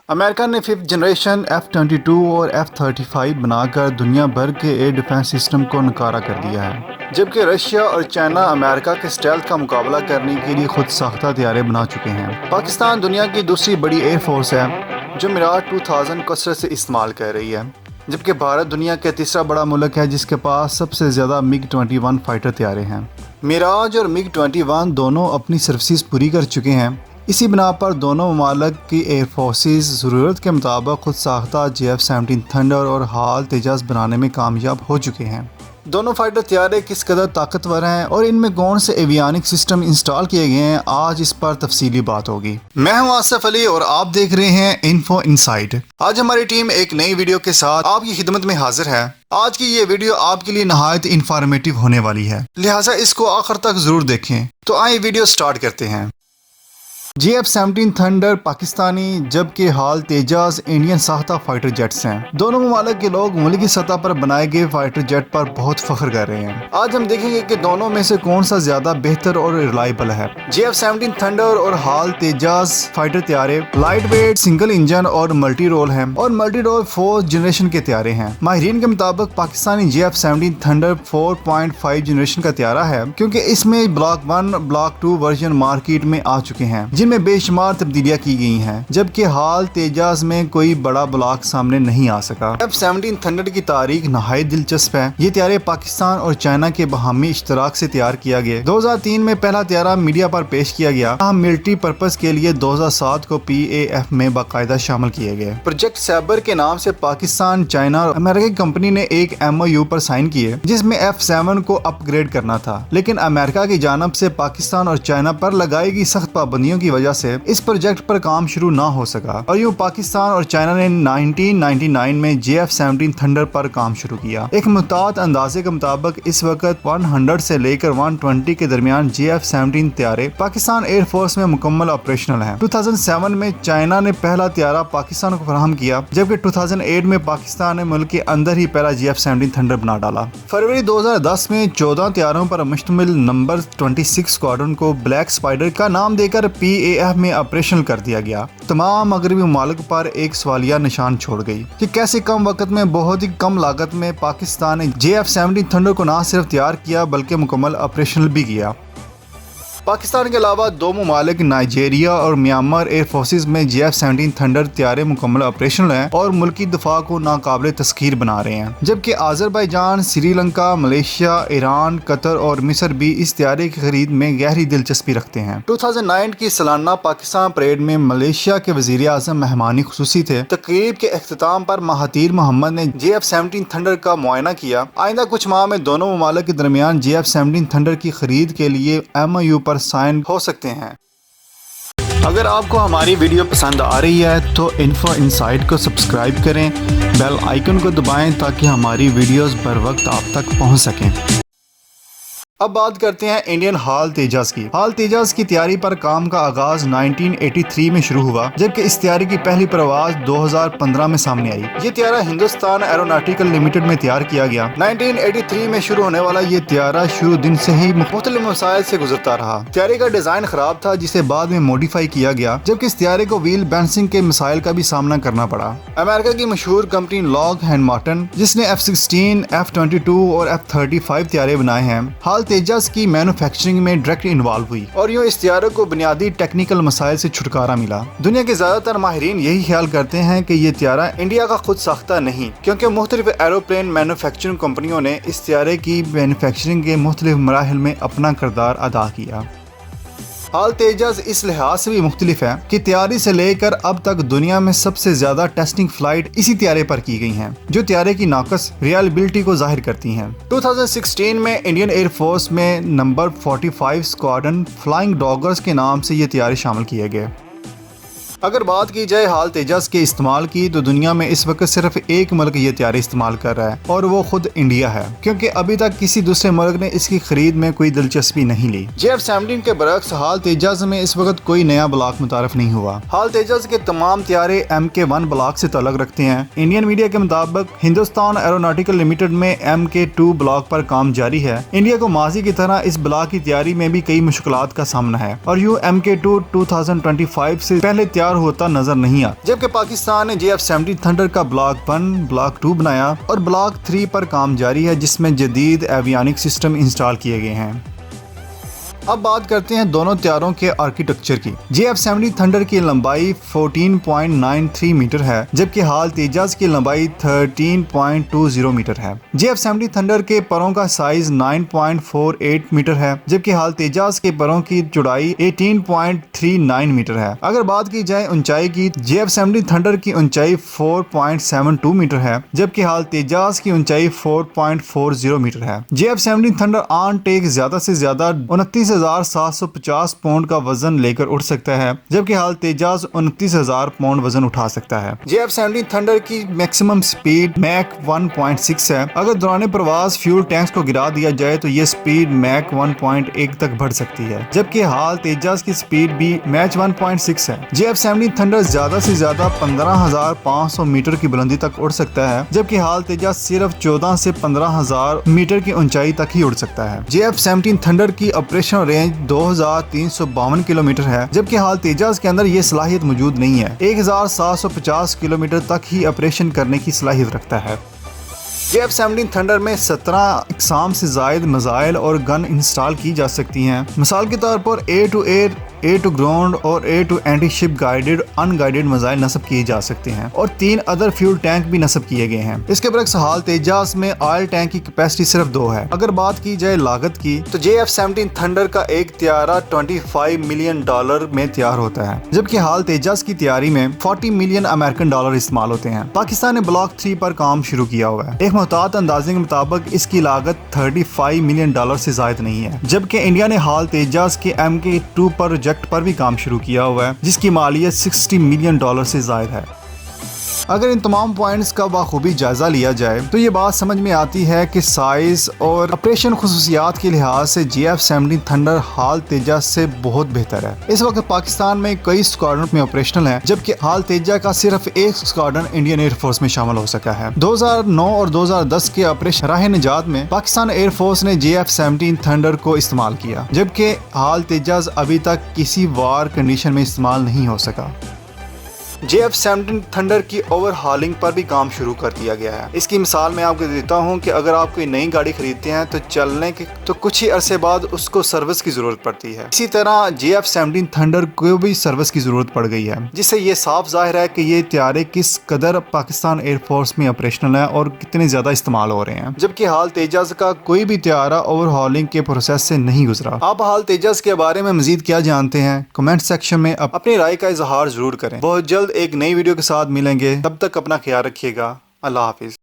امریکہ نے 5th generation F-22 اور F-35 بنا کر دنیا بھر کے ایئر ڈیفنس سسٹم کو نکارہ کر دیا ہے، جبکہ رشیا اور چائنا امریکہ کے اسٹیلتھ کا مقابلہ کرنے کے لیے خود ساختہ طیارے بنا چکے ہیں۔ پاکستان دنیا کی دوسری بڑی ایئر فورس ہے جو میراج 2000 کثرت سے استعمال کر رہی ہے، جبکہ بھارت دنیا کا تیسرا بڑا ملک ہے جس کے پاس سب سے زیادہ MiG-21 فائٹر طیارے ہیں۔ میراج اور MiG-21 دونوں اپنی سروسز پوری کر چکے ہیں۔ اسی بنا پر دونوں ممالک کی ایئر فورسز ضرورت کے مطابق خود ساختہ JF-17 تھنڈر اور HAL تیجاس بنانے میں کامیاب ہو چکے ہیں۔ دونوں فائٹر طیارے کس قدر طاقتور ہیں اور ان میں کون سے ایویانک سسٹم انسٹال کیے گئے ہیں، آج اس پر تفصیلی بات ہوگی۔ میں ہوں آصف علی اور آپ دیکھ رہے ہیں انفو انسائٹ۔ آج ہماری ٹیم ایک نئی ویڈیو کے ساتھ آپ کی خدمت میں حاضر ہے۔ آج کی یہ ویڈیو آپ کے لیے نہایت انفارمیٹیو ہونے والی ہے، لہٰذا اس کو آخر تک ضرور دیکھیں۔ تو آئیں ویڈیو سٹارٹ کرتے ہیں۔ JF-17 تھنڈر پاکستانی جبکہ HAL تیجاس انڈین ساختہ فائٹر جیٹس ہیں۔ دونوں ممالک کے لوگ ملکی سطح پر بنائے گئے فائٹر جیٹ پر بہت فخر کر رہے ہیں۔ آج ہم دیکھیں گے کہ دونوں میں سے کون سا زیادہ بہتر اور ریلائبل ہے۔ JF-17 تھنڈر اور HAL تیجاس فائٹر طیارے لائٹ ویٹ، سنگل انجن اور ملٹی رول ہیں اور ملٹی رول 4th جنریشن کے طیارے ہیں۔ ماہرین کے مطابق پاکستانی JF-17 تھنڈر 4.5 جنریشن کا طیارہ ہے، کیونکہ اس میں بلاک 1 بلاک 2 ورژن مارکیٹ میں آ چکے ہیں جن میں بے شمار تبدیلیاں کی گئی ہیں، جبکہ HAL تیجاس میں کوئی بڑا بلاک سامنے نہیں آ سکا۔ F-17 تھنڈر کی تاریخ نہایت دلچسپ ہے۔ یہ طیارے پاکستان اور چائنا کے باہمی اشتراک سے تیار کیا گیا۔ 2003 میں پہلا طیارہ میڈیا پر پیش کیا گیا، ہم ملٹری پرپز کے لیے 2007 کو PAF میں باقاعدہ شامل کیے گئے۔ پروجیکٹ سیبر کے نام سے پاکستان، چائنا اور امریکہ کی کمپنی نے ایک MOU پر سائن کیے جس میں F-7 کو اپ گریڈ کرنا تھا، لیکن امریکہ کی جانب سے پاکستان اور چائنا پر لگائی گئی سخت پابندیوں کی وجہ سے اس پروجیکٹ پر کام شروع نہ ہو سکا، اور یوں پاکستان اور چائنا نے 1999 میں JF-17 تھنڈر پر کام شروع کیا۔ ایک محتاط اندازے کے مطابق اس وقت 100 سے لے کر 120 کے درمیان JF-17 طیارے پاکستان ایئر فورس میں مکمل آپریشنل ہیں۔ 2007 میں چائنا نے پہلا طیارہ پاکستان کو فراہم کیا، جبکہ 2008 میں پاکستان نے ملک کے اندر ہی پہلا JF-17 تھنڈر بنا ڈالا۔ فروری 2010 میں 14 طیاروں پر مشتمل نمبر 26 اسکواڈرن کو بلیک اسپائڈر کا نام دے کر PAF میں آپریشنل کر دیا گیا۔ تمام مغربی ممالک پر ایک سوالیہ نشان چھوڑ گئی کہ کیسے کم وقت میں بہت ہی کم لاگت میں پاکستان نے JF-17 تھنڈر کو نہ صرف تیار کیا بلکہ مکمل آپریشنل بھی کیا۔ پاکستان کے علاوہ دو ممالک نائجیریا اور میانمار ایئر فورسز میں JF-17 تھنڈر طیارے مکمل آپریشنل ہیں اور ملکی دفاع کو ناقابل تسخیر بنا رہے ہیں، جبکہ آذربائیجان، سری لنکا، ملیشیا، ایران، قطر اور مصر بھی اس طیارے کی خرید میں گہری دلچسپی رکھتے ہیں۔ 2009 کی سالانہ پاکستان پریڈ میں ملیشیا کے وزیر اعظم مہمان خصوصی تھے۔ تقریب کے اختتام پر مہاتیر محمد نے JF-17 تھنڈر کا معائنہ کیا۔ آئندہ کچھ ماہ میں دونوں ممالک کے درمیان JF-17 تھنڈر کی خرید کے لیے MOU پر سائن ہو سکتے ہیں۔ اگر آپ کو ہماری ویڈیو پسند آ رہی ہے تو انفو انسائٹ کو سبسکرائب کریں، بیل آئیکن کو دبائیں تاکہ ہماری ویڈیوز بر وقت آپ تک پہنچ سکیں۔ اب بات کرتے ہیں انڈین HAL تیجاس کی۔ HAL تیجاس کی تیاری پر کام کا آغاز 1983 میں شروع ہوا، جبکہ اس طیارے کی پہلی پرواز 2015 میں سامنے آئی۔ یہ طیارہ ہندوستان ایروناٹیکل لمیٹڈ میں تیار کیا گیا۔ 1983 میں شروع ہونے والا یہ طیارہ شروع دن سے ہی مختلف مسائل سے گزرتا رہا۔ طیارے کا ڈیزائن خراب تھا جسے بعد میں موڈیفائی کیا گیا، جبکہ اس طیارے کو وہیل بیلنسنگ کے مسائل کا بھی سامنا کرنا پڑا۔ امریکہ کی مشہور کمپنی لاک ہینڈ مارٹن، جس نے F-16، F-22 اور F-35 طیارے بنائے ہیں، HAL تیجاس کی مینوفیکچرنگ میں ڈائریکٹ انوالو ہوئی اور یوں اس طیارے کو بنیادی ٹیکنیکل مسائل سے چھٹکارا ملا۔ دنیا کے زیادہ تر ماہرین یہی خیال کرتے ہیں کہ یہ طیارہ انڈیا کا خود ساختہ نہیں، کیونکہ مختلف ایروپلین مینوفیکچرنگ کمپنیوں نے اس طیارے کی مینوفیکچرنگ کے مختلف مراحل میں اپنا کردار ادا کیا۔ HAL تیجاس اس لحاظ سے بھی مختلف ہے کہ تیاری سے لے کر اب تک دنیا میں سب سے زیادہ ٹیسٹنگ فلائٹ اسی طیارے پر کی گئی ہیں، جو طیارے کی ناقص ریلائبلٹی کو ظاہر کرتی ہیں۔ 2016 میں انڈین ایئر فورس میں نمبر 45 اسکواڈرن فلائنگ ڈاگرز کے نام سے یہ طیارے شامل کیے گئے۔ اگر بات کی جائے HAL تیجاس کے استعمال کی تو دنیا میں اس وقت صرف ایک ملک یہ طیارے استعمال کر رہا ہے اور وہ خود انڈیا ہے، کیونکہ ابھی تک کسی دوسرے ملک نے اس کی خرید میں کوئی دلچسپی نہیں لی۔ JF-17 کے برعکس HAL تیجاس میں اس وقت کوئی نیا بلاک متعارف نہیں ہوا۔ HAL تیجاس کے تمام طیارے MK-1 بلاک سے تعلق رکھتے ہیں۔ انڈین میڈیا کے مطابق ہندوستان ایروناٹیکل لمیٹڈ میں MK-2 بلاک پر کام جاری ہے۔ انڈیا کو ماضی کی طرح اس بلاک کی تیاری میں بھی کئی مشکلات کا سامنا ہے اور یوں MK-2 2025 سے پہلے تیار تیار ہوتا نظر نہیں آتا، جبکہ پاکستان نے JF-17 تھنڈر کا بلاک 1 بلاک 2 بنایا اور بلاک 3 پر کام جاری ہے، جس میں جدید ایویانک سسٹم انسٹال کیے گئے ہیں۔ اب بات کرتے ہیں دونوں طیاروں کے آرکیٹیکچر کی۔ JF-17 تھنڈر کی لمبائی 14.93 میٹر ہے، جبکہ حال تیجاز کی لمبائی 13.20 میٹر ہے۔ JF-17 تھنڈر کے پروں کا سائز 9.48 میٹر ہے، جبکہ حال تیجاز کے پروں کی چوڑائی 18.39 میٹر ہے۔ اگر بات کی جائے اونچائی کی، JF-17 تھنڈر کی اونچائی 4.72 میٹر ہے، جبکہ حال تیجاز کی اونچائی 4.40 میٹر ہے۔ JF-17 تھنڈر آن ٹیک زیادہ سے زیادہ 29,750 پاؤنڈ کا وزن لے کر اڑ سکتا ہے، جبکہ حال تیجاز 29,000 پاؤنڈ وزن اٹھا سکتا ہے۔ JF-17 تھنڈر کی میکسیمم سپیڈ میک 1.6 ہے۔ اگر دوران پرواز فیول ٹینکس کو گرا دیا جائے تو یہ سپیڈ میک 1.1 تک بڑھ سکتی ہے، جبکہ حال تیجاز کی سپیڈ بھی میک 1.6 ہے۔ JF-17 تھنڈر زیادہ سے زیادہ 15,500 میٹر کی بلندی تک اڑ سکتا ہے، جبکہ حال تیجاز صرف 14 سے 15,000 میٹر کی اونچائی تک ہی اڑ سکتا ہے۔ JF-17 تھنڈر کی آپریشن رینج 2352 کلومیٹر ہے، جبکہ حال تیجاز کے اندر یہ صلاحیت موجود نہیں ہے۔ 1750 کلومیٹر تک ہی آپریشن کرنے کی صلاحیت رکھتا ہے۔ JF-17 تھنڈر میں 17 اقسام سے زائد میزائل اور گن انسٹال کی جا سکتی ہیں۔ مثال کے طور پر air to air, air to ground اور air to anti ship guided unguided missile نصب کیے جا سکتے ہیں، اور 3 ادر فیول ٹینک بھی نصب کیے گئے ہیں۔ اس کے برعکس حال تیجاز میں آئل ٹینک کی کیپیسٹی صرف 2 ہے۔ اگر بات کی جائے لاگت کی تو JF-17 تھنڈر کا ایک طیارہ $25 ملین میں تیار ہوتا ہے، جبکہ حال تیجاز کی تیاری میں $40 ملین امریکن ڈالر استعمال ہوتے ہیں۔ پاکستان نے بلاک 3 پر کام شروع کیا ہوا ہے۔ ایک محتاط اندازے کے مطابق اس کی لاگت $35 ملین سے زائد نہیں ہے، جبکہ انڈیا نے حال تیجاز کے MK2 پروجیکٹ پر بھی کام شروع کیا ہوا ہے، جس کی مالیت $60 ملین سے زائد ہے۔ اگر ان تمام پوائنٹس کا بخوبی جائزہ لیا جائے تو یہ بات سمجھ میں آتی ہے کہ سائز اور آپریشن خصوصیات کے لحاظ سے JF-17 تھنڈر حال تیجاز سے بہت بہتر ہے۔ اس وقت پاکستان میں کئی اسکواڈرن میں آپریشنل ہیں، جبکہ حال تیجاز کا صرف ایک اسکواڈرن انڈین ایئر فورس میں شامل ہو سکا ہے۔ 2009 اور 2010 کے آپریشن راہ نجات میں پاکستان ایئر فورس نے JF-17 تھنڈر کو استعمال کیا، جبکہ حال تیجاز ابھی تک کسی وار کنڈیشن میں استعمال نہیں ہو سکا۔ JF-17 تھنڈر کی اوور ہالنگ پر بھی کام شروع کر دیا گیا ہے۔ اس کی مثال میں آپ کو دیتا ہوں کہ اگر آپ کوئی نئی گاڑی خریدتے ہیں تو چلنے کے کچھ ہی عرصے بعد اس کو سروس کی ضرورت پڑتی ہے۔ اسی طرح JF-17 تھنڈر کو بھی سروس کی ضرورت پڑ گئی ہے، جس سے یہ صاف ظاہر ہے کہ یہ طیارے کس قدر پاکستان ایئر فورس میں آپریشنل ہیں اور کتنے زیادہ استعمال ہو رہے ہیں، جبکہ حال تیجاز کا کوئی بھی طیارہ اوور ہالنگ کے پروسیس سے نہیں گزرا۔ آپ حال تیجاز کے بارے میں مزید کیا جانتے ہیں؟ کمنٹ سیکشن میں اپنی رائے کا اظہار ضرور کریں۔ بہت جلد ایک نئی ویڈیو کے ساتھ ملیں گے، تب تک اپنا خیال رکھیے گا۔ اللہ حافظ۔